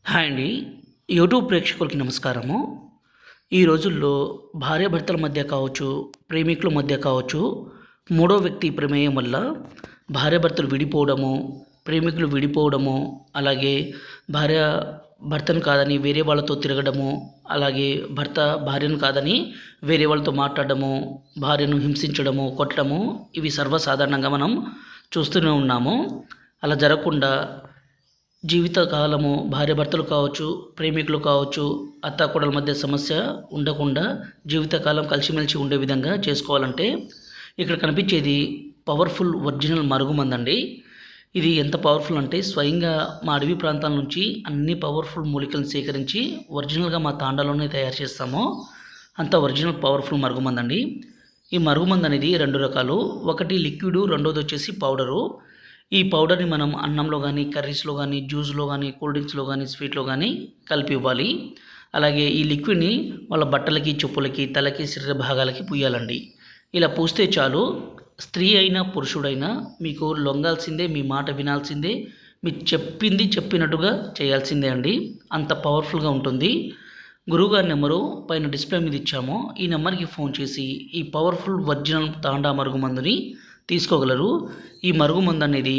Hi అండి. YouTube ప్రేక్షకులకి నమస్కారము. ఈ రోజుల్లో భార్యాభర్తల మధ్య కావచ్చు, ప్రేమికుల మధ్య కావచ్చు, మూడో వ్యక్తి ప్రమేయం వల్ల భార్యాభర్తలు విడిపోవడము, ప్రేమికులు విడిపోవడము, అలాగే భార్య భర్తను కాదని వేరే వాళ్ళతో తిరగడము, అలాగే భర్త భార్యను కాదని వేరే వాళ్ళతో మాట్లాడడము, భార్యను హింసించడము, కొట్టడము ఇవి సర్వసాధారణంగా మనం చూస్తూనే ఉన్నాము. అలా జరగకుండా జీవితకాలము భార్యాభర్తలు కావచ్చు, ప్రేమికులు కావచ్చు, అత్తాకోడళ్ళ మధ్య సమస్య ఉండకుండా జీవితకాలం కలిసిమెలిసి ఉండే విధంగా చేసుకోవాలంటే ఇక్కడ కనిపించేది పవర్ఫుల్ ఒరిజినల్ మరుగుమందండి. ఇది ఎంత పవర్ఫుల్ అంటే స్వయంగా మా అడవి ప్రాంతాల నుంచి అన్ని పవర్ఫుల్ మూలికలను సేకరించి ఒరిజినల్గా మా తాండాలోనే తయారు చేస్తాము. అంత ఒరిజినల్ పవర్ఫుల్ మరుగుమందండి. ఈ మరుగుమందు అనేది 2 రకాలు. ఒకటి లిక్విడ్, రెండోది వచ్చేసి పౌడరు. ఈ పౌడర్‌ని మనం అన్నంలో గానీ, కర్రీస్‌లో గానీ, జ్యూస్‌లో గానీ, కూల్ డ్రింక్స్‌లో గానీ, స్వీట్‌లో గానీ కలిపి ఇవ్వాలి. అలాగే ఈ లిక్విడ్‌ని వాళ్ళ బట్టలకి, చెప్పులకి, తలకి, శరీర భాగాలకి పూయాలండి. ఇలా పూస్తే చాలు స్త్రీ అయినా, పురుషుడైనా మీకు లొంగాల్సిందే, మీ మాట వినాల్సిందే, మీరు చెప్పింది చెప్పినట్టుగా చేయాల్సిందే అండి. అంత పవర్ఫుల్‌గా ఉంటుంది. గురువుగారి నెంబరు పైన డిస్‌ప్లే మీద ఇచ్చాము. ఈ నెంబర్‌కి ఫోన్ చేసి ఈ పవర్ఫుల్ ఒరిజినల్ తాండా మరుగుమందుని తీసుకోగలరు. ఈ మరుగుమందు అనేది